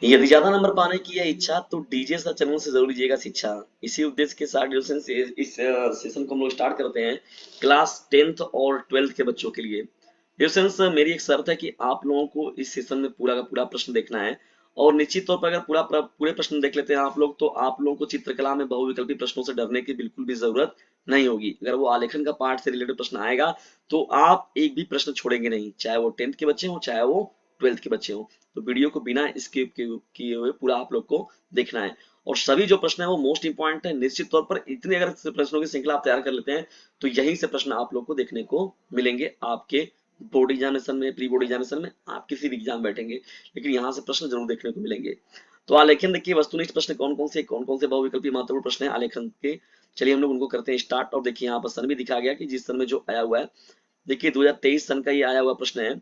यदि ज्यादा नंबर पाने की है इच्छा तो डीजे सर चैनल से जरूर लीजिएगा शिक्षा। इसी उद्देश्य के साथ ड्यूरेशन से इस सेशन को हम लोग स्टार्ट करते हैं क्लास 10th और 12th के बच्चों के लिए। ड्यूरेशन मेरी एक शर्त है कि आप लोगों को इस सेशन में पूरा का पूरा प्रश्न देखना है, और निश्चित तौर पर अगर पूरे प्रश्न देख लेते हैं आप लोग तो आप लोगों को चित्रकला में बहुविकल्पी प्रश्नों से डरने की बिल्कुल भी जरूरत नहीं होगी। अगर वो आलेखन का पार्ट से रिलेटेड प्रश्न आएगा तो आप एक भी प्रश्न छोड़ेंगे नहीं, चाहे वो 10th के बच्चे हों चाहे वो 12th के बच्चे हों। तो वीडियो को बिना स्किप किए हुए पूरा आप लोग को देखना है, और सभी जो प्रश्न है वो मोस्ट इंपॉर्टेंट है। निश्चित तौर पर इतने अगर प्रश्नों की श्रृंखला आप तैयार कर लेते हैं तो यहीं से प्रश्न आप लोग को देखने को मिलेंगे आपके बोर्ड एग्जामिनेशन में, प्री बोर्ड एग्जामिनेशन में, आप किसी भी एग्जाम बैठेंगे लेकिन यहाँ से प्रश्न जरूर देखने को मिलेंगे। तो आलेखन देखिए वस्तुनिष्ठ प्रश्न कौन कौन से बहुविकल्पी महत्वपूर्ण प्रश्न है आलेखन के, चलिए हम लोग उनको करते हैं स्टार्ट। और देखिए यहाँ पर सन भी दिखा गया कि जिस सन में जो आया हुआ है, देखिए 2023 सन का ये आया हुआ प्रश्न है,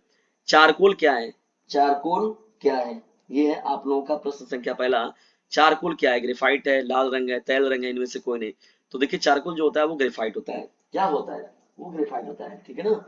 चारकोल क्या है? चारकोल क्या है? ये है आप लोगों का प्रश्न संख्या पहला। चारकोल क्या है? ग्रेफाइट है, लाल रंग है, तैल रंग है, इनमें से कोई नहीं। तो देखिए चारकोल जो होता है वो ग्रेफाइट होता है। क्या होता है? वो ग्रेफाइट होता है, ठीक है ना।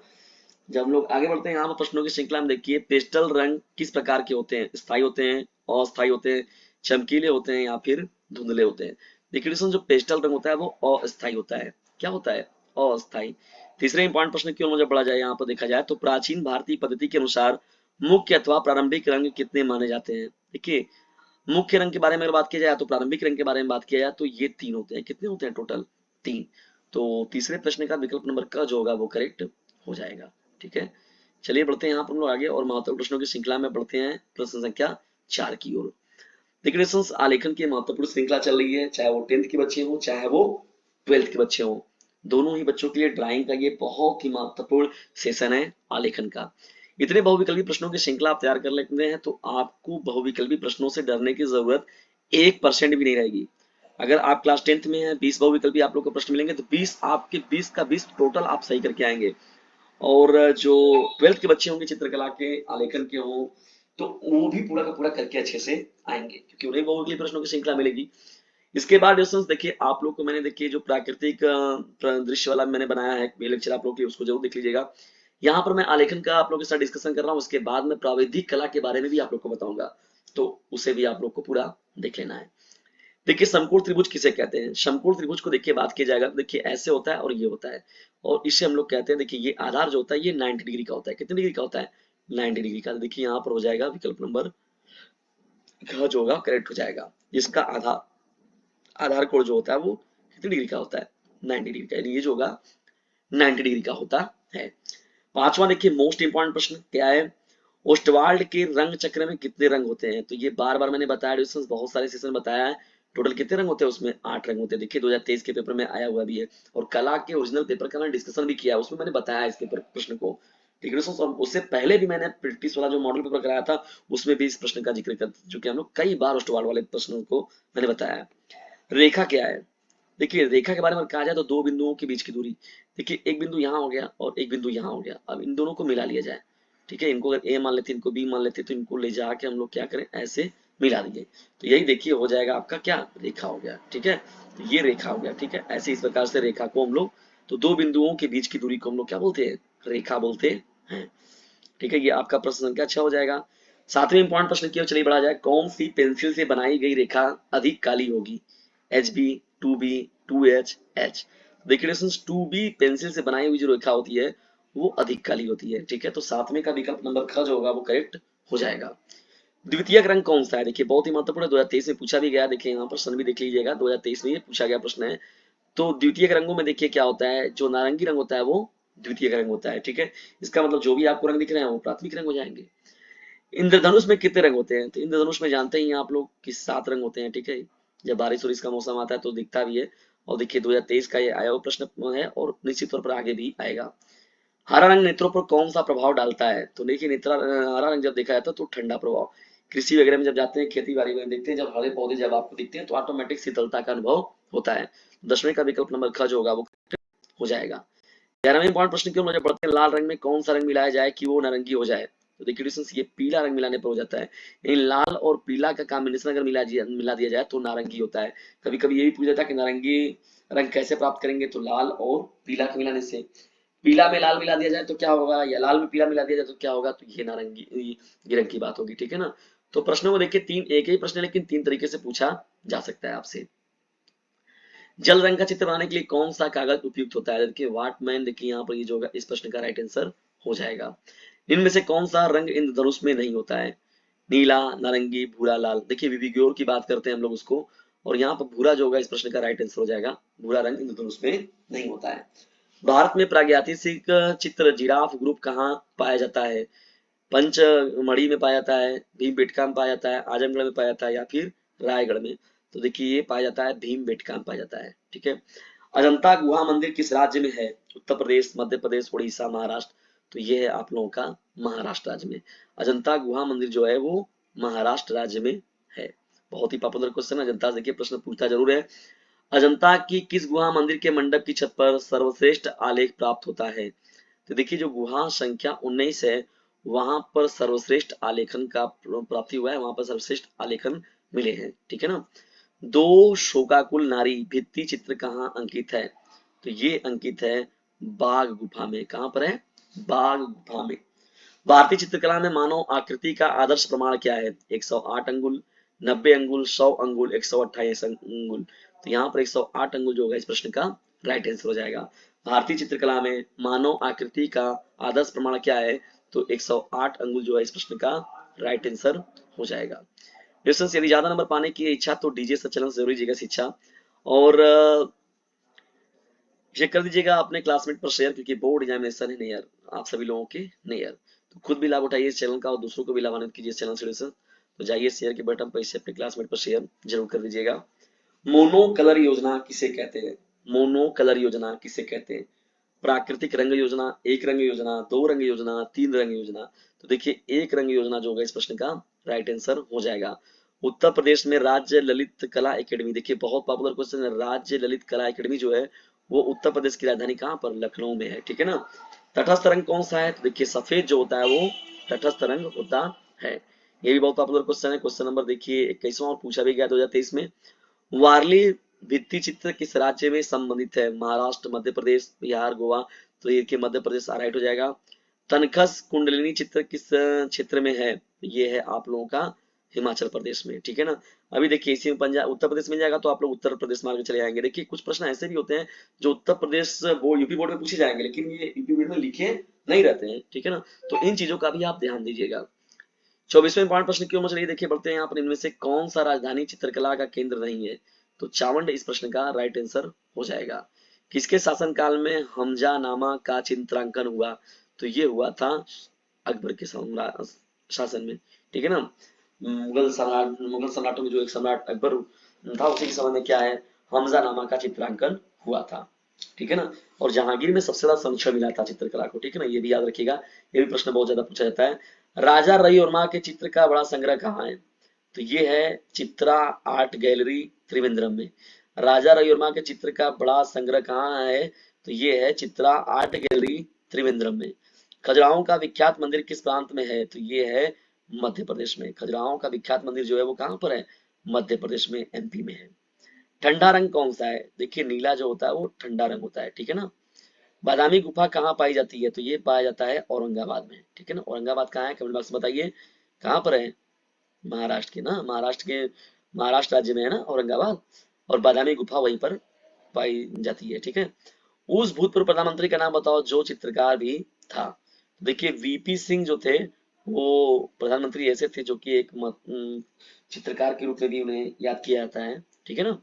जब हम लोग आगे बढ़ते हैं यहाँ पर प्रश्नों की श्रृंखला में, देखिए पेस्टल रंग किस प्रकार के होते हैं? स्थायी होते हैं, अस्थायी होते हैं, चमकीले होते हैं या फिर धुंधले होते हैं? देखिए दोस्तों, जो पेस्टल रंग होता है वो अस्थायी होता है। क्या होता है? अस्थायी। तीसरे इंपॉर्टेंट प्रश्न की ओर मुझे बढ़ा जाए, यहाँ पर देखा जाए तो प्राचीन भारतीय पद्धति के अनुसार मुख्य अथवा प्रारंभिक रंग कितने माने जाते हैं? देखिए मुख्य रंग के बारे में अगर बात की जाए तो प्रारंभिक रंग के बारे में बात किया जाए तो ये तीन होते हैं। कितने होते हैं टोटल? तीन। तो तीसरे प्रश्न का विकल्प नंबर क जो होगा वो करेक्ट हो जाएगा, ठीक है। चलिए बढ़ते हैं यहाँ पर हम लोग आगे और महत्वपूर्ण प्रश्नों की श्रृंखला में बढ़ते हैं प्रश्न संख्या 4 की ओर। देखिए दोस्तों, आलेखन की महत्वपूर्ण श्रृंखला चल रही है, चाहे वो 10th के बच्चे हों चाहे वो 12th के बच्चे हों। दोनों ही बच्चों के लिए ड्राइंग का ये बहुत ही महत्वपूर्ण सेशन है आलेखन का। इतने बहुविकल्पी प्रश्नों की श्रृंखला आप तैयार कर लेते हैं तो आपको बहुविकल्पी प्रश्नों से डरने की जरूरत 1% भी नहीं रहेगी। अगर आप क्लास 10th में हैं, 20 बहुविकल्पी आप लोग को प्रश्न मिलेंगे तो 20 आपके 20 का 20 टोटल आप सही करके आएंगे। और जो 12th के बच्चे होंगे चित्रकला के, आलेखन के हों, तो वो भी पूरा का पूरा करके अच्छे से आएंगे क्योंकि उन्हें बहुविकल्पी प्रश्नों की श्रृंखला मिलेगी। इसके बाद दोस्तों देखिए आप लोग को मैंने देखिए जो प्राकृतिक दृश्य वाला मैंने बनाया है ये लेक्चर आप लोग के लिए, उसको जरूर देख लीजिएगा। यहाँ पर मैं आलेखन का आप लोगों के साथ डिस्कशन कर रहा हूँ, उसके बाद में प्राविधिक कला के बारे में भी आप लोग को बताऊंगा, तो उसे भी आप लोग को पूरा देख लेना है। देखिए समकोण त्रिभुज किसे कहते हैं? समकोण त्रिभुज को देखिए बात की जाएगा तो देखिए ऐसे होता है और ये होता है, और इसे हम लोग कहते हैं, देखिए ये आधार जो होता है ये 90 डिग्री का होता है। कितने डिग्री का होता है? 90 डिग्री का। देखिए यहाँ पर हो जाएगा विकल्प नंबर घ जो होगा करेक्ट हो जाएगा। इसका आधार आधार कोण जो होता है वो कितनी डिग्री का होता है? 90 डिग्री का, यानी ये जो होगा 90 डिग्री का होता है। पांचवा देखिए मोस्ट इंपॉर्टेंट प्रश्न क्या है, ओस्टवाल्ड के रंग चक्र में कितने रंग होते हैं? तो ये बार बार मैंने बताया, बहुत सारे सेशन बताया है। टोटल कितने रंग होते हैं उसमें? 8 रंग होते हैं। देखिए 2023 के पेपर में आया हुआ भी है, और कला के ओरिजिनल पेपर का मैंने डिस्कशन भी किया है, उसमें मैंने बताया इसके प्रश्न को। ठीक है दोस्तों, और उससे पहले भी मैंने ब्रिटिश वाला जो मॉडल पेपर कराया था उसमें भी इस प्रश्न का जिक्र कर चुके हैं हम लोग कई बार, ओस्टवाल्ड वाले प्रश्नों को मैंने बताया। रेखा क्या है? देखिए रेखा के बारे में कहा जाए तो दो बिंदुओं के बीच की दूरी। देखिए एक बिंदु यहाँ हो गया और एक बिंदु यहाँ हो गया, अब इन दोनों को मिला लिया जाए। ठीक है, इनको अगर ए मान लेते इनको बी मान लेते तो इनको ले जाके हम लोग क्या करें, ऐसे मिला दिए तो यही देखिए हो जाएगा आपका क्या, रेखा हो गया। ठीक है, तो ये रेखा हो गया। ठीक है, ऐसे इस प्रकार से रेखा को हम लोग, तो दो बिंदुओं के बीच की दूरी को हम लोग क्या बोलते हैं? रेखा बोलते हैं। ठीक है, ये आपका प्रश्न संख्या 6 हो जाएगा। सातवें इंपॉर्टेंट प्रश्न की ओर चलिए बढ़ा जाए, कौन सी पेंसिल से बनाई गई रेखा अधिक काली होगी? H B, two B, two H, H. देखिए टू बी पेंसिल से बनाई हुई जो रेखा होती है वो अधिक काली होती है। ठीक है, तो सातवें का विकल्प नंबर ख जो होगा वो करेक्ट हो जाएगा। द्वितीयक रंग कौन सा है? देखिए बहुत ही महत्वपूर्ण है, 2023 में पूछा भी गया। देखिए यहाँ पर सन भी देख लीजिएगा, 2023 में ये पूछा गया प्रश्न है। तो द्वितीयक रंगों में देखिए क्या होता है, जो नारंगी रंग होता है वो द्वितीयक रंग होता है। ठीक है, इसका मतलब जो भी आपको रंग दिख रहे हैं वो प्राथमिक रंग हो जाएंगे। इंद्रधनुष में कितने रंग होते हैं? तो इंद्रधनुष में जानते ही हैं आप लोग कि 7 रंग होते हैं। ठीक है, जब बारिश और इसका मौसम आता है तो दिखता भी है। और देखिए 2023 का ये आया हुआ प्रश्न है और निश्चित तौर पर आगे भी आएगा। हरा रंग नेत्रों पर कौन सा प्रभाव डालता है? तो देखिए हरा रंग जब देखा जाता है तो ठंडा प्रभाव। कृषि वगैरह में जब जाते हैं, खेती बाड़ी में देखते हैं, जब हरे पौधे जब आपको दिखते हैं तो ऑटोमेटिक शीतलता का अनुभव होता है। 10वें का विकल्प नंबर ख जो होगा वो हो जाएगा। 11वें इंपॉर्टेंट प्रश्न की ओर मुझे बढ़ते हैं, लाल रंग में कौन सा रंग मिलाया जाए कि वो नारंगी हो जाए? तो देखिए डिस्टेंस, ये पीला रंग मिलाने पर हो जाता है। इन लाल और पीला का कॉम्बिनेशन अगर मिला दिया जाए तो नारंगी होता है। कभी कभी ये भी पूछा जाता है कि नारंगी रंग कैसे प्राप्त करेंगे, तो लाल और पीला के मिलाने से। पीला में लाल मिला दिया जाए तो क्या होगा, या लाल में पीला मिला दिया जाए तो क्या होगा, तो ये नारंगी ये रंग की बात होगी। ठीक है ना, तो प्रश्नों को देखिए तीन, एक ही प्रश्न है लेकिन तीन तरीके से पूछा जा सकता है आपसे। जल रंग का चित्र बनाने के लिए कौन सा कागज उपयुक्त होता है? देखिए वाटमैन, देखिए यहाँ पर ये जो होगा इस प्रश्न का राइट आंसर हो जाएगा। इनमें से कौन सा रंग इंद्रधनुष में नहीं होता है? नीला, नारंगी, भूरा, लाल। देखिए विविग्योर की बात करते हैं हम लोग उसको, और यहाँ पर भूरा जो होगा इस प्रश्न का राइट आंसर हो जाएगा। भूरा रंग इंद्रधनुष में नहीं होता है। भारत में प्रागैतिहासिक चित्र जिराफ ग्रुप कहाँ पाया जाता है? पंचमढ़ी में पाया जाता है, भीमबेटका में पाया जाता है, आजमगढ़ में पाया जाता है, या फिर रायगढ़ में? तो देखिए ये पाया जाता है भीमबेटका में पाया जाता है। ठीक है। अजंता गुहा मंदिर किस राज्य में है? उत्तर प्रदेश, मध्य प्रदेश, उड़ीसा, महाराष्ट्र? तो ये है आप लोगों का महाराष्ट्र राज्य में। अजंता गुहा मंदिर जो है वो महाराष्ट्र राज्य में है। बहुत ही पॉपुलर क्वेश्चन है, अजंता से देखिए प्रश्न पूछता जरूर है। अजंता की किस गुहा मंदिर के मंडप की छत पर सर्वश्रेष्ठ आलेख प्राप्त होता है? तो देखिए जो गुहा संख्या 19 है वहां पर सर्वश्रेष्ठ आलेखन का प्राप्ति हुआ है, वहां पर सर्वश्रेष्ठ आलेखन मिले हैं। ठीक है ना। दो शोकाकुल नारी भित्ति चित्र कहाँ अंकित है? तो ये अंकित है बाघ गुफा में। कहां पर है? बाघ गुफा में। भारतीय चित्रकला में मानव आकृति का आदर्श प्रमाण क्या है? 108 अंगुल, 90 अंगुल, 100 अंगुल, 128 अंगुल? तो यहाँ पर 108 अंगुल जो होगा इस प्रश्न का राइट आंसर हो जाएगा। भारतीय चित्रकला में मानव आकृति का आदर्श प्रमाण क्या है? तो 108 अंगुल जो है इस प्रश्न का राइट आंसर हो जाएगा। क्वेश्चन, यदि ज्यादा नंबर पाने की इच्छा तो डीजे संचलन से जरूर लीजिएगा शिक्षा, और चेक कर दीजिएगा अपने क्लासमेट पर शेयर, क्योंकि बोर्ड एग्जामिनेशन है नियर आप सभी लोगों के नियर। तो खुद भी लाभ उठाइए इस चैनल का और दूसरों को भी लाभान्वित कीजिए इस चैनल से। तो जाइए शेयर के बटन पर इसे अपने क्लासमेट पर शेयर जरूर कर दीजिएगा। मोनो कलर योजना किसे कहते हैं? मोनो कलर योजना किसे कहते हैं? प्राकृतिक रंग योजना, एक रंग योजना, दो रंग योजना, तीन रंग योजना? तो देखिए एक रंग योजना जो होगा इस प्रश्न का राइट आंसर हो जाएगा। उत्तर प्रदेश में राज्य ललित कला एकेडमी, देखिए बहुत पॉपुलर क्वेश्चन है। राज्य ललित कला एकेडमी जो है वो उत्तर प्रदेश की राजधानी कहाँ पर? लखनऊ में है। ठीक है ना। तटस्थ रंग कौन सा है? तो देखिए सफेद जो होता है वो तटस्थ रंग होता है। ये भी बहुत पॉपुलर क्वेश्चन है। क्वेश्चन नंबर देखिए 21वां और पूछा भी गया 2023 में। वारली भित्ति चित्र किस राज्य में संबंधित है? महाराष्ट्र, मध्य प्रदेश, बिहार, गोवा? तो ये कि मध्य प्रदेश राइट हो जाएगा। तनखस कुंडलिनी चित्र किस क्षेत्र में है? ये है आप लोगों का हिमाचल प्रदेश में। ठीक है ना। अभी देखिए इसी में पंजाब उत्तर प्रदेश मिल जाएगा तो आप लोग उत्तर प्रदेश मार्ग में चले जाएंगे। देखिए कुछ प्रश्न ऐसे भी होते हैं जो Uttar Pradesh board, UP board में पूछे जाएंगे, लेकिन ये यूपी बोर्ड में लिखे नहीं रहते हैं। ठीक है ना। तो इन चीजों का भी आप ध्यान दीजिएगा। 24वें इंपॉर्टेंट प्रश्न क्यों चलिए देखिए बढ़ते हैं यहाँ पर। इनमें से कौन सा राजधानी चित्रकला का केंद्र नहीं है? तो चावंड इस प्रश्न का राइट आंसर हो जाएगा। किसके शासनकाल में हमजा नामा का चित्रांकन हुआ? तो ये हुआ था अकबर के शासन में। ठीक है ना। मुगल सम्राटों में जो एक सम्राट अकबर था उसी के समय में क्या है, हमजा नामा का चित्रांकन हुआ था। ठीक है ना। और जहांगीर में सबसे ज्यादा संरक्षण मिला था चित्रकला को। ठीक है ना। ये भी याद रखिएगा, ये भी प्रश्न बहुत ज्यादा पूछा जाता है। राजा रविवर्मा के चित्र का बड़ा संग्रह कहाँ है? तो ये है चित्रा आर्ट गैलरी त्रिवेंद्रम में। राजा रविवर्मा के चित्र का बड़ा संग्रह कहाँ है? तो ये है चित्रा आर्ट गैलरी त्रिवेंद्रम में। खजुराहो का विख्यात मंदिर किस प्रांत में है? तो ये है मध्य प्रदेश में। खजुराहो का विख्यात मंदिर जो है वो कहाँ पर है? मध्य प्रदेश में, एमपी में है। ठंडा रंग कौन सा है? देखिए नीला जो होता है वो ठंडा रंग होता है। ठीक है ना। बादामी गुफा कहाँ पाई जाती है? तो ये पाया जाता है औरंगाबाद में। ठीक है ना। औरंगाबाद कहाँ है? कमेंट बॉक्स में बताइए कहाँ पर है। महाराष्ट्र के ना, महाराष्ट्र राज्य में है ना औरंगाबाद, और बादामी गुफा वहीं पर पाई जाती है। ठीक है। उस भूतपूर्व प्रधानमंत्री का नाम बताओ जो चित्रकार भी था। तो देखिए वीपी सिंह जो थे वो प्रधानमंत्री ऐसे थे जो कि एक चित्रकार के रूप में भी उन्हें याद किया जाता है। ठीक है ना।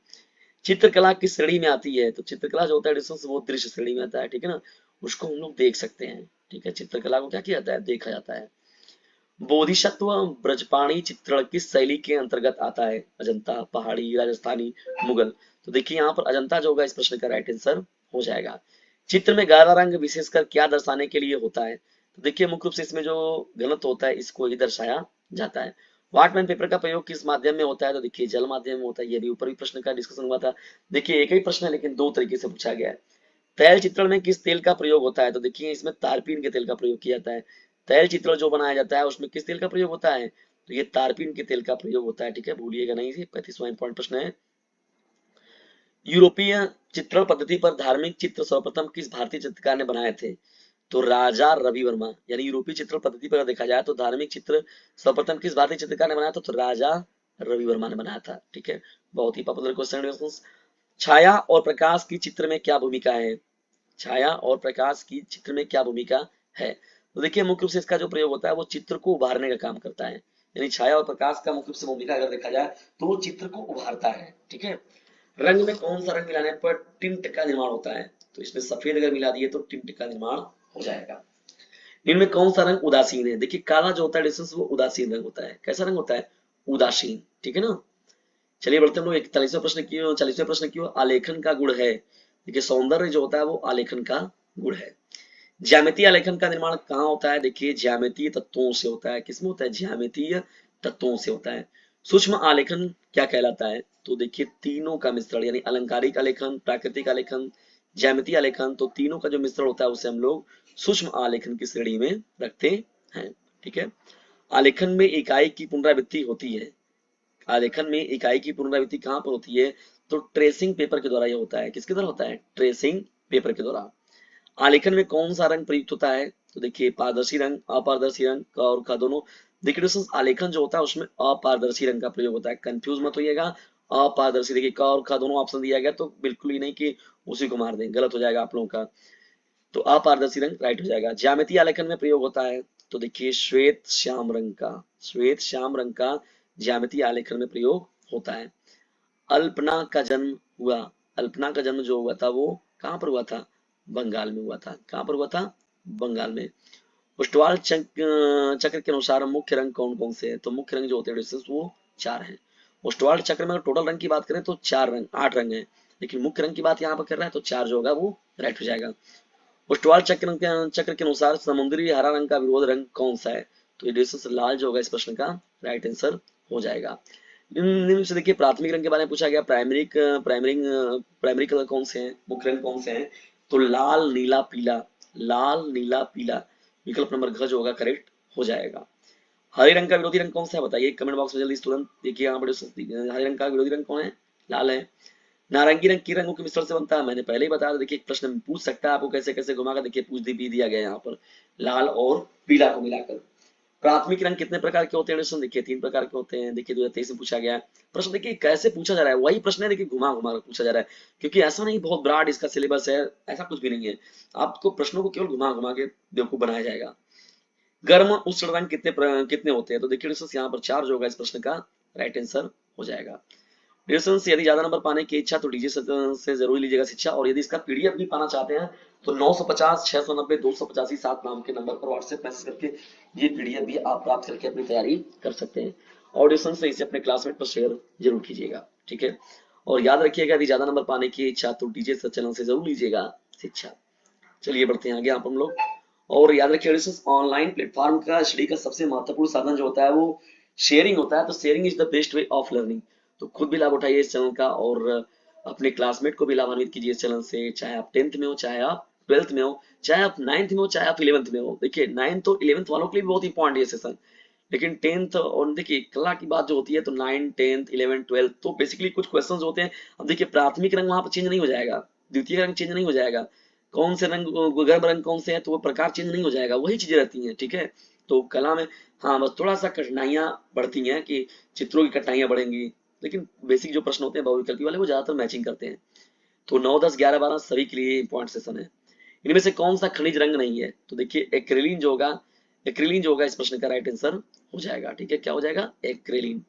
चित्रकला किस श्रेणी में आती है? तो चित्रकला जो होता है डिस्टेंस वो दृश्य श्रेणी में आता है। ठीक है ना। उसको हम लोग देख सकते हैं। ठीक है। चित्रकला को क्या किया जाता है? देखा जाता है। बोधिसत्व ब्रजपाणी चित्रण किस शैली के अंतर्गत आता है? अजंता, पहाड़ी, राजस्थानी, मुगल? तो देखिए यहाँ पर अजंता जो होगा इस प्रश्न का राइट आंसर हो जाएगा। चित्र में गहरा रंग विशेषकर क्या दर्शाने के लिए होता है? तो देखिए मुख्य रूप से इसमें जो घनत्व होता है इसको ही दर्शाया जाता है। वाटमैन पेपर का प्रयोग किस माध्यम में होता है? तो देखिए जल माध्यम में होता है। ये भी ऊपर भी प्रश्न का डिस्कशन हुआ था। देखिए एक ही प्रश्न है लेकिन दो तरीके से पूछा गया है। तैल चित्रण में किस तेल का प्रयोग होता है? तो देखिए इसमें तारपीन के तेल का प्रयोग किया जाता है। तैल चित्र जो बनाया जाता है उसमें किस तेल का प्रयोग होता है? तो ये तारपीन के तेल का प्रयोग होता है। ठीक है, भूलिएगा नहीं। 35वां इंपॉर्टेंट प्रश्न है। यूरोपीय चित्रण पद्धति पर धार्मिक चित्र सर्वप्रथम किस भारतीय चित्रकार ने बनाए थे? तो राजा रवि वर्मा, यानी यूरोपीय चित्रण पद्धति पर अगर देखा जाए तो धार्मिक चित्र सर्वप्रथम किस भारतीय चित्रकार ने बनाया था, तो राजा रवि वर्मा ने बनाया था। ठीक है, बहुत ही पॉपुलर क्वेश्चन है। छाया और प्रकाश की चित्र में क्या भूमिका है, छाया और प्रकाश की चित्र में क्या भूमिका है। तो देखिए मुख्य रूप से इसका जो प्रयोग होता है वो चित्र को उभारने का काम करता है, यानी छाया और प्रकाश का मुख्य रूप से भूमिका अगर देखा जाए तो वो चित्र को उभारता है। ठीक है, रंग में कौन सा रंग मिलाने पर टिंट का निर्माण होता है, तो इसमें सफेद अगर मिला दिए तो टिंट का निर्माण हो जाएगा। इनमें कौन सा रंग उदासीन है, देखिए काला जो होता है डिस्टेंस वो उदासीन रंग होता है। कैसा रंग होता है, उदासीन। ठीक है ना। चलिए बढ़ते हम लोग 41वां प्रश्न की ओर। 40वां प्रश्न की ओर, आलेखन का गुण है। देखिए सौंदर्य जो होता है वो आलेखन का गुण है। ज्यामितीय आलेखन का निर्माण कहाँ होता है, देखिए ज्यामितीय तत्वों से होता है। किसमें होता है, ज्यामितीय तत्वों से होता है। सूक्ष्म आलेखन क्या कहलाता है, तो देखिए तीनों का मिश्रण, यानी अलंकारिक आलेखन, प्राकृतिक आलेखन, ज्यामितीय आलेखन, तो तीनों का जो मिश्रण होता है उसे हम लोग सूक्ष्म आलेखन की श्रेणी में रखते हैं। ठीक है, आलेखन में इकाई की पुनरावृत्ति होती है। आलेखन में इकाई की पुनरावृत्ति कहाँ पर होती है, तो ट्रेसिंग पेपर के द्वारा ये होता है। किसके द्वारा होता है, ट्रेसिंग पेपर के द्वारा। आलेखन में कौन सा रंग प्रयुक्त होता है, तो देखिए पारदर्शी रंग, अपारदर्शी रंग का और का दोनों। देखिए दोस्तों आलेखन जो होता है उसमें अपारदर्शी रंग का प्रयोग होता है, कंफ्यूज मत होइएगा। अपारदर्शी, देखिए का और का दोनों ऑप्शन दिया गया तो बिल्कुल ही नहीं कि उसी को मार दें, गलत हो जाएगा आप लोगों का। तो अपारदर्शी रंग राइट हो जाएगा। ज्यामितीय आलेखन में प्रयोग होता है, तो देखिए श्वेत श्याम रंग का, श्वेत श्याम रंग का ज्यामितीय आलेखन में प्रयोग होता है। अल्पना का जन्म हुआ, अल्पना का जन्म जो हुआ था वो कहाँ पर हुआ था, बंगाल में हुआ था। कहाँ पर हुआ था, बंगाल में। पुष्टवाल चक्र के अनुसार मुख्य रंग कौन कौन से हैं, तो मुख्य रंग जो होते हैं वो 4 हैं। पुष्टवाल चक्र में अगर टोटल रंग की बात करें तो 4 रंग 8 रंग हैं, लेकिन मुख्य रंग की बात यहाँ पर कर रहा है तो 4 जो होगा वो राइट हो जाएगा। पुष्टवाल चक्र के अनुसार समुद्री हरा रंग का विरोध रंग कौन सा है, तो ये लाल जो होगा इस प्रश्न का राइट आंसर हो जाएगा। निम्न से देखिए प्राथमिक रंग के बारे में पूछा गया। प्राइमरी कलर कौन से हैं, मुख्य रंग कौन से हैं, तो लाल नीला पीला, लाल नीला पीला विकल्प नंबर घ जो होगा करेक्ट हो जाएगा। हरे रंग का विरोधी रंग कौन सा है बताइए कमेंट बॉक्स में जल्दी तुरंत देखिए। यहाँ बड़े हरे रंग का विरोधी रंग कौन है, लाल है। नारंगी रंग की रंगों के मिश्रण से बनता है, मैंने पहले ही बताया। देखिए एक प्रश्न पूछ सकता है आपको कैसे कैसे घुमाकर, देखिए पूछ भी दिया गया यहाँ पर लाल और पीला को मिलाकर। प्राथमिक रंग कितने प्रकार के होते हैं, देखिए 3 प्रकार के होते हैं। देखिए 2023 में पूछा गया है प्रश्न। देखिए कैसे पूछा जा रहा है, वही प्रश्न है, देखिए घुमा घुमा कर पूछा जा रहा है, क्योंकि ऐसा नहीं बहुत ब्रॉड इसका सिलेबस है, ऐसा कुछ भी नहीं है। आपको प्रश्नों को केवल घुमा घुमा के बेवकूफ बनाया जाएगा। गर्म उष्ण रंग कितने होते हैं, तो देखिए यहाँ पर 4 जो होगा इस प्रश्न का राइट आंसर हो जाएगा। से यदि ज्यादा नंबर पाने की इच्छा तो डीजे से जरूर लीजिएगा शिक्षा, और यदि इसका पीडीएफ भी पाना चाहते हैं तो 950 690 285 7 नाम के नंबर पर व्हाट्सएप मैसेज करके ये पीडीएफ भी आप प्राप्त करके अपनी तैयारी कर सकते हैं। ऑडिशन से इसे अपने क्लासमेट पर शेयर जरूर कीजिएगा। ठीक है, और याद रखिएगा यदि ज्यादा नंबर पाने की इच्छा तो डीजे चैनल से जरूर लीजिएगा शिक्षा। चलिए बढ़ते हैं आगे आप हम लोग। और याद रखिए ऑनलाइन प्लेटफॉर्म का स्टडी का सबसे महत्वपूर्ण साधन जो होता है वो शेयरिंग होता है। तो sharing is the best way of learning. तो खुद भी लाभ उठाइए इस चैनल का और अपने क्लासमेट को भी लाभान्वित कीजिए इस चैनल से, चाहे आप 10th में हो, चाहे आप 12th में हो, चाहे आप 9th में हो, चाहे आप 11th में हो। देखिए 9th और 11th वालों के लिए बहुत इंपॉर्टेंट ये सेशन, लेकिन 10th और देखिए कला की बात जो होती है तो 9 10th 11 12 तो बेसिकली कुछ क्वेश्चंस होते हैं। अब देखिए प्राथमिक रंग वहां पर चेंज नहीं हो जाएगा, द्वितीय रंग चेंज नहीं हो जाएगा, कौन से रंग गर्भ रंग कौन से हैं तो वो प्रकार चेंज नहीं हो जाएगा, वही चीजें रहती हैं। ठीक है, तो कला में हाँ बस थोड़ा सा कठिनाइयां बढ़ती हैं कि चित्रों की कठिनाइयां बढ़ेंगी, लेकिन बेसिक जो प्रश्न होते हैं बहुविकल्पी वाले वो ज्यादातर मैचिंग करते हैं। तो 9 10 11 12 सभी के लिए इंपॉर्टेंट सेशन है। इनमें से कौन सा खनिज रंग नहीं है, तो देखिए एक्रिलिन जो होगा, एक्रिलिन जो होगा इस प्रश्न का राइट आंसर हो जाएगा। ठीक है, क्या हो जाएगा, एक्रिलिन।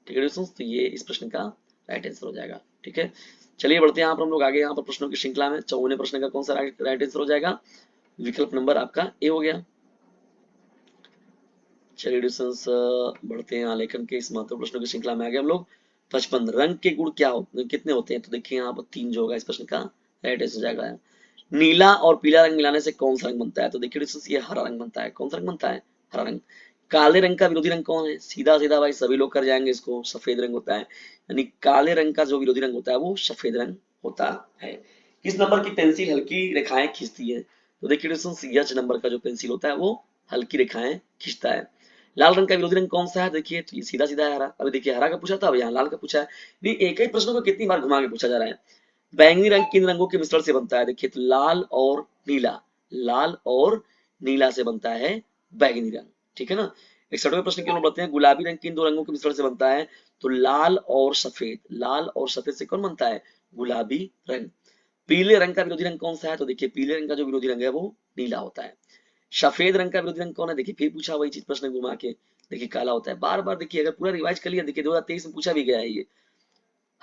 ठीक है दोस्तों, तो ये इस प्रश्न का राइट आंसर हो जाएगा। ठीक है, चलिए बढ़ते हैं यहाँ पर हम लोग आगे यहाँ पर प्रश्नों की श्रृंखला में। 54वें प्रश्न का कौन सा राइट आंसर हो जाएगा, विकल्प नंबर आपका ए हो गया। चलिए डिस्टेंस बढ़ते हैं आलेखन के इस महत्वपूर्ण प्रश्नों की श्रृंखला में आगे हम लोग। 55 रंग के गुण कितने होते हैं, तो देखिए यहाँ पर 3 जो होगा इस प्रश्न का राइट आंसर हो जाएगा। नीला और पीला रंग मिलाने से कौन सा रंग बनता है, तो देखिए डिस्टेंस ये हरा रंग बनता है। कौन सा रंग बनता है, हरा रंग। काले रंग का विरोधी रंग कौन है, सीधा सीधा भाई सभी लोग कर जाएंगे इसको, सफेद रंग होता है। यानी काले रंग का जो विरोधी रंग होता है वो सफेद रंग होता है। किस नंबर की पेंसिल हल्की रेखाएं खींचती है, तो देखिए डिस्टेंस एच नंबर का जो पेंसिल होता है वो हल्की रेखाएं खींचता है। लाल रंग का विरोधी रंग कौन सा है, देखिए तो ये सीधा सीधा है हरा। अभी देखिए हरा का पूछा था, अब यहाँ लाल का पूछा है। नहीं एक ही प्रश्न को कितनी बार घुमा के पूछा जा रहा है। बैंगनी रंग किन रंगों के मिश्रण से बनता है, देखिए तो लाल और नीला, लाल और नीला से बनता है बैगनी रंग, ठीक है ना। 61वें प्रश्न की ओर बढ़ते हैं। गुलाबी रंग किन दो रंगों के मिश्रण से बनता है? तो लाल और सफेद। लाल और सफेद से कौन बनता है? गुलाबी रंग। पीले रंग का विरोधी रंग कौन सा है? तो देखिए पीले रंग का जो विरोधी रंग है वो नीला होता है। सफेद रंग का विरोधी रंग कौन है? देखिए फिर पूछा वही चीज प्रश्न घुमा के, देखिए काला होता है। बार बार देखिए, अगर पूरा रिवाइज कर लिया, देखिए 2023 में पूछा भी गया है ये।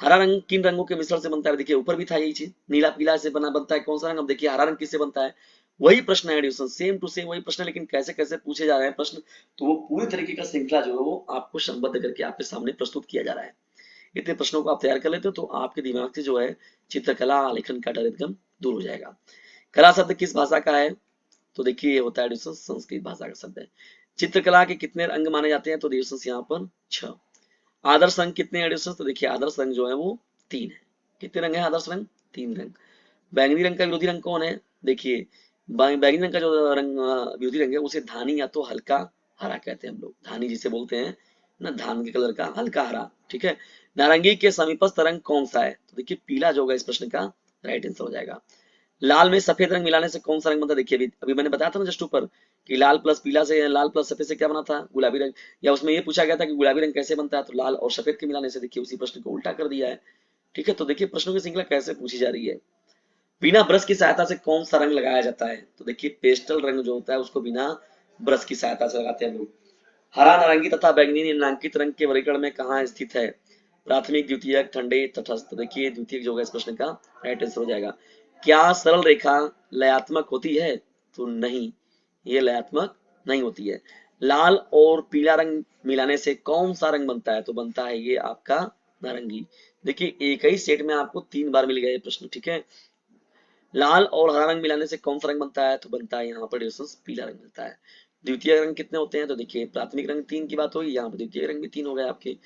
हरा रंग किन रंगों के मिश्रण से बनता है? देखिए ऊपर भी था यही चीज, नीला पीला से बनता है कौन सा रंग। अब देखिए हरा रंग किससे बनता है? वही प्रश्न है एडिशन, सेम टू सेम वही प्रश्न है, लेकिन कैसे कैसे पूछे जा रहे हैं प्रश्न, तो वो पूरी तरीके का श्रृंखला जो है वो आपको संबद्ध करके आपके सामने प्रस्तुत किया जा रहा है। इतने प्रश्नों को आप तैयार कर लेते हो तो आपके दिमाग से जो है चित्रकला लेखन का डर एकदम दूर हो जाएगा। कला शब्द किस भाषा का है? तो देखिए ये होता है एडिशन संस्कृत भाषा का शब्द है। चित्रकला के कितने अंग माने जाते हैं? तो एडिशन यहाँ पर 6। आदर्श रंग कितने एडिशन? तो देखिए आदर्श रंग जो है वो 3 है। कितने रंग है आदर्श रंग? 3 रंग। बैंगनी रंग का विरोधी रंग कौन है? देखिए बैंगनी रंग का जो रंग विरोधी रंग है उसे धानी या तो हल्का हरा कहते हैं हम लोग, धानी जिसे बोलते हैं ना, धान के कलर का हल्का हरा, ठीक है। नारंगी के समीपस्थ रंग कौन सा है? तो देखिए पीला जो होगा इस प्रश्न का राइट आंसर हो जाएगा। लाल में सफेद रंग मिलाने से कौन सा रंग बनता है? देखिए अभी अभी मैंने बताया था ना जस्ट ऊपर कि लाल प्लस पीला से, लाल प्लस सफेद से क्या बना था? गुलाबी रंग। या उसमें ये पूछा गया था कि गुलाबी रंग कैसे बनता है, तो लाल और सफेद के मिलाने से। देखिए उसी प्रश्न को उल्टा कर दिया है, ठीक है। तो देखिए प्रश्नों की श्रृंखला कैसे पूछी जा रही है। बिना ब्रश की सहायता से कौन सा रंग लगाया जाता है? तो देखिए पेस्टल रंग जो होता है उसको बिना ब्रश की सहायता से लगाते हैं लोग। हरा, नारंगी तथा बैंगनी निम्नांकित रंग के वर्गीकरण में कहाँ स्थित है? प्राथमिक, द्वितीयक, ठंडे, तटस्थ। देखिए द्वितीयक जो होगा इस प्रश्न का राइट आंसर हो जाएगा। क्या सरल रेखा लयात्मक होती है? तो नहीं, ये लयात्मक नहीं होती है। लाल और पीला रंग मिलाने से कौन सा रंग बनता है? तो बनता है ये आपका नारंगी। देखिए एक ही सेट में आपको 3 बार मिल गया ये प्रश्न, ठीक है। लाल और हरा रंग मिलाने से कौन सा रंग बनता है? तो बनता है यहाँ पर पीला रंग बनता है। द्वितीय रंग कितने होते हैं? तो देखिए प्राथमिक रंग 3 की बात होगी, यहाँ पर द्वितीय रंग भी 3 हो गए आपके।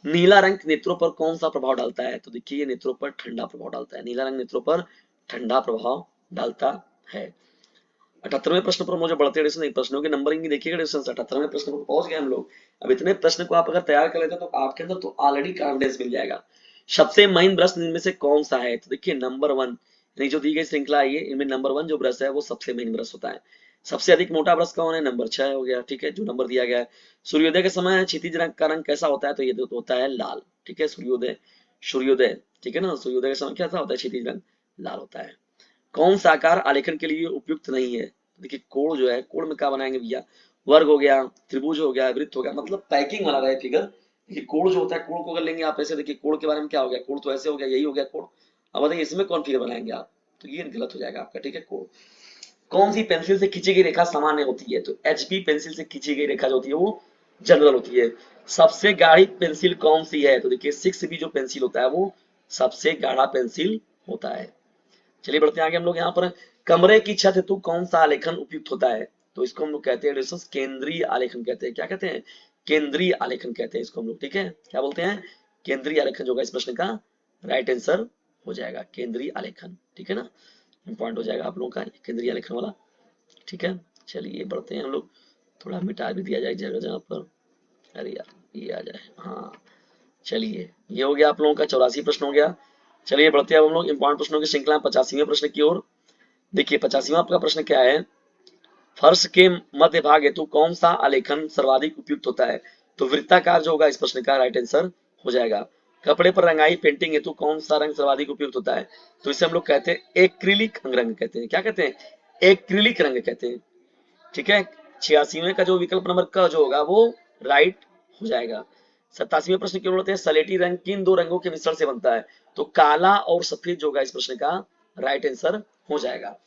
नीला रंग नेत्रों पर कौन सा प्रभाव डालता है? तो देखिए ये नेत्रों पर ठंडा प्रभाव डालता है। नीला रंग नेत्रों पर ठंडा प्रभाव डालता है। 78वें प्रश्न पर मुझे बढ़ते एडिशन प्रश्नों की नंबरिंग भी देखिएगा। एडिशन 78वें प्रश्न पर पहुंच गए हम लोग। अब इतने प्रश्न को आप अगर तैयार कर लेते हैं तो आपके अंदर तो ऑलरेडी कॉन्फिडेंस मिल जाएगा। सबसे महीन ब्रश इनमें से कौन सा है? तो देखिए नंबर 1, यानी जो दी गई श्रृंखला है ये, इनमें नंबर 1 जो ब्रश है वो सबसे महीन ब्रश होता है। सबसे अधिक मोटा ब्रश कौन है? नंबर 6 हो गया, ठीक है, जो नंबर दिया गया है। सूर्योदय के समय क्षितिज रंग का रंग कैसा होता है? तो ये होता है लाल, ठीक है। सूर्योदय, सूर्योदय, ठीक है ना, सूर्योदय के समय कैसा होता है? क्षितिज रंग लाल होता है। कौन सा आकार आलेखन के लिए उपयुक्त नहीं है? देखिए कोण जो है, कोण में क्या बनाएंगे भैया? वर्ग हो गया, त्रिभुज हो गया, वृत्त हो गया, मतलब पैकिंग बना रहे फिगर। देखिए कोण जो होता है, कोण को अगर लेंगे आप ऐसे, देखिए कोण के बारे में क्या हो गया, कोण तो ऐसे हो गया, यही हो गया कोण। अब बताइए इसमें कौन फिगर बनाएंगे आप? तो ये गलत हो जाएगा आपका, ठीक है। कोण। कौन सी पेंसिल से खींची गई रेखा सामान्य होती है? तो एचबी पेंसिल से खींची गई रेखा जो होती है वो जनरल होती है। सबसे गाढ़ी पेंसिल कौन सी है? तो देखिए 6B जो पेंसिल होता है वो सबसे गाढ़ा पेंसिल होता है। चलिए बढ़ते हैं आगे हम लोग। यहाँ पर कमरे की छत हेतु कौन सा आलेखन उपयुक्त होता है? तो इसको हम लोग कहते हैं केंद्रीय आलेखन कहते हैं। क्या कहते हैं? केंद्रीय आलेखन कहते हैं इसको हम लोग, ठीक है। क्या बोलते हैं? केंद्रीय आलेखन जो होगा इस प्रश्न का राइट आंसर हो जाएगा, केंद्रीय आलेखन, ठीक है ना। पॉइंट हो जाएगा आप लोगों का केंद्रीय आलेखन वाला, ठीक है। चलिए बढ़ते हैं हम लोग। थोड़ा मिटा भी दिया जाए जगह जगह पर, अरे यार ये आ जाए, हाँ। चलिए ये हो गया आप लोगों का 84 प्रश्न हो गया। चलिए बढ़ते हैं अब हम लोग इंपॉर्टेंट प्रश्नों की श्रृंखला 85वें प्रश्न की ओर। देखिए 85वां आपका प्रश्न क्या है? फर्श के मध्य भाग हेतु कौन सा आलेखन सर्वाधिक उपयुक्त होता है? तो वृत्ताकार जो होगा इस प्रश्न का राइट आंसर हो जाएगा। कपड़े पर रंगाई पेंटिंग हेतु कौन सा रंग सर्वाधिक उपयुक्त होता है? तो इसे हम लोग कहते हैं एक्रिलिक रंग कहते हैं। क्या कहते हैं? एक्रिलिक रंग कहते हैं, ठीक है। 86वें का जो विकल्प नंबर क जो होगा वो राइट हो जाएगा। 87वें प्रश्न की ओर बढ़ते हैं। सलेटी रंग किन दो रंगों के मिश्रण से बनता है? तो काला और सफेद जो होगा इस प्रश्न का राइट आंसर हो जाएगा।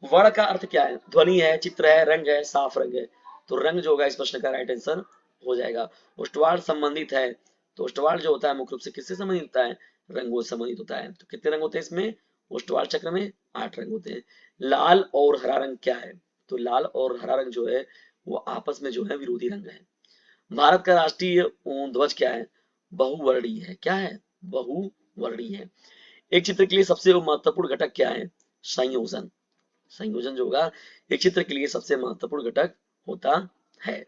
वर्ण का अर्थ क्या है? ध्वनि है, चित्र है, रंग है, साफ रंग है। तो रंग जो होगा इस प्रश्न का राइट आंसर हो जाएगा। उष्टवाड़ संबंधित है, तो उष्टवाड़ जो होता है मुख्य रूप से किससे संबंधित होता है? रंगों से संबंधित होता है। तो कितने रंग होते हैं इसमें? उष्टवाड़ चक्र में 8 रंग होते हैं। लाल और हरा रंग क्या है? तो लाल और हरा रंग जो है वो आपस में जो है विरोधी रंग है। भारत का राष्ट्रीय ध्वज क्या है? बहुवर्णीय है। क्या है? बहुवर्णीय है। एक चित्र के लिए सबसे महत्वपूर्ण घटक क्या है? संयोजन। संयोजन जो होगा एक चित्र के लिए सबसे महत्वपूर्ण घटक होता है।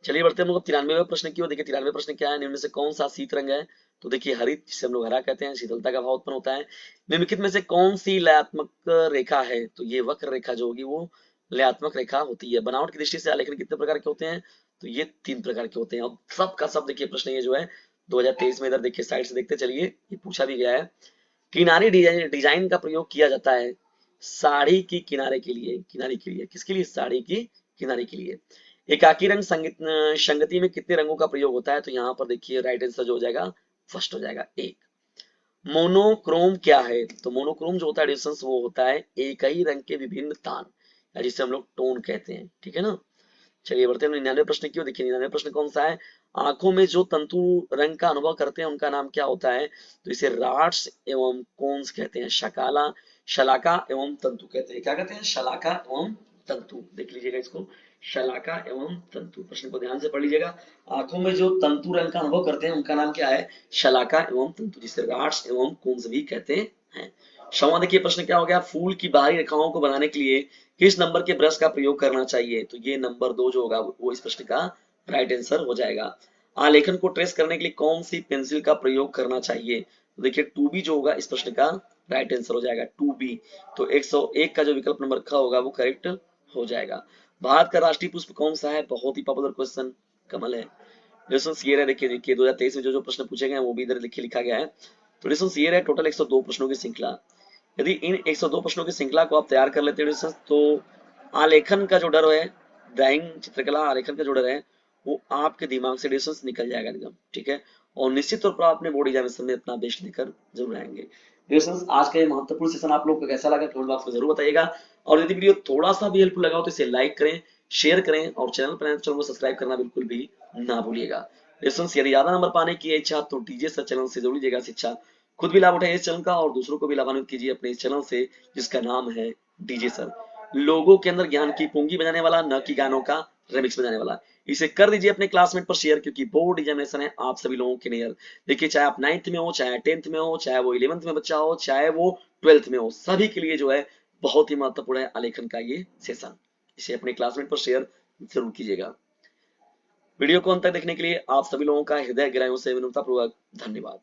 चलिए बढ़ते हैं हम लोग 93वें प्रश्न की ओर। देखिए 93वें प्रश्न क्या है? निम्न में से कौन सा शीत रंग है? तो देखिए हरित, जिसे हम लोग हरा कहते हैं, शीतलता का भाव उत्पन्न होता है। निम्नलिखित में से कौन सी लयात्मक रेखा है? तो ये वक्र रेखा जो होगी वो लयात्मक रेखा होती है। बनावट की दृष्टि से आलेखन कितने प्रकार के होते हैं? तो ये 3 प्रकार के होते हैं। अब सब का सब देखिए प्रश्न ये जो है 2023 में, इधर देखिए साइड से देखते चलिए, ये पूछा भी गया है। किनारी डिजाइन का प्रयोग किया जाता है साड़ी की किनारे के लिए। किनारे के लिए किसके लिए? साड़ी की किनारे के लिए। एकाकी रंग संगति में कितने रंगों का प्रयोग होता है? तो यहाँ पर देखिए राइट आंसर जो हो जाएगा फर्स्ट हो जाएगा, एक। मोनोक्रोम क्या है? तो मोनोक्रोम जो होता है डिस्टेंस, वो होता है एक ही रंग के विभिन्न तान, या जिसे हम लोग टोन कहते हैं। ठीक है ना। चलिए बढ़ते हैं 99 प्रश्न की ओर। देखिए 99 प्रश्न कौन सा है? आंखों में जो तंतु रंग का अनुभव करते हैं उनका नाम क्या होता है? तो इसे राड्स एवं कोन्स कहते हैं। शलाका एवं तंतु कहते हैं। क्या कहते हैं? शलाका एवं तंतु। देख लीजिएगा इसको, शलाका एवं तंतु। प्रश्न को ध्यान से पढ़ लीजिएगा। आंखों में जो तंतु रंग का अनुभव करते हैं उनका नाम क्या है? शलाका एवं तंतु, जिसे राड्स एवं कोन्स भी कहते हैं। क्षमा देखिए प्रश्न क्या हो गया? फूल की बाहरी रेखाओं को बनाने के लिए किस नंबर के ब्रश का प्रयोग करना चाहिए? तो ये नंबर 2 जो होगा वो इस प्रश्न का राइट आंसर हो जाएगा। आलेखन को ट्रेस करने के लिए कौन सी पेंसिल का प्रयोग करना चाहिए? तो देखिए 2B जो होगा इस प्रश्न का राइट आंसर हो जाएगा, 2B। तो 101 का जो विकल्प नंबर ख होगा वो करेक्ट हो जाएगा। भारत का राष्ट्रीय पुष्प कौन सा है? बहुत ही पॉपुलर क्वेश्चन, कमल है। लेसन्स ये रहे, देखिए देखिए 2023 में जो प्रश्न पूछे गए हैं वो भी इधर देखिए लिखा गया है। तो लेसन्स ये रहे टोटल 102 प्रश्नों की श्रृंखला। यदि इन 102 प्रश्नों की श्रृंखला को आप तैयार कर लेते हैं तो आलेखन का जो डर है, ड्राइंग चित्रकला आलेखन का जो डर है, वो आपके दिमाग से डिस्टेंस निकल जाएगा एकदम। ठीक है। और निश्चित तौर पर अपने बोर्ड एग्जामिनेशन में अपना बेस्ट देकर जरूर आएंगे। डिस्टेंस आज का ये महत्वपूर्ण सेशन आप लोगों को कैसा लगा कमेंट बॉक्स में जरूर बताइएगा। और यदि वीडियो थोड़ा सा भी हेल्पफुल लगा हो तो इसे लाइक करें, शेयर करें, और चैनल पर चैनल को सब्सक्राइब करना बिल्कुल भी ना भूलिएगा। डिस्टेंस यदि ज्यादा नंबर पाने की इच्छा तो डीजे सर चैनल से जुड़ लीजिएगा। शिक्षा खुद भी लाभ उठाइए इस चैनल का और दूसरों को भी लाभान्वित कीजिए अपने इस चैनल से, जिसका नाम है डीजे सर। लोगों के अंदर ज्ञान की पूंगी बजाने वाला, न कि गानों का रिमिक्स बजाने वाला। इसे कर दीजिए अपने क्लासमेट पर शेयर, क्योंकि बोर्ड एग्जामिनेशन है आप सभी लोगों के लिए। देखिए चाहे आप 9th में हो, चाहे 10th में हो, चाहे वो 11th में बच्चा हो, चाहे वो 12th में हो, सभी के लिए जो है बहुत ही महत्वपूर्ण है आलेखन का ये सेशन। इसे अपने क्लासमेट पर शेयर जरूर कीजिएगा। वीडियो को अंत तक देखने के लिए आप सभी लोगों का हृदय गहराइयों से विनम्रतापूर्वक धन्यवाद।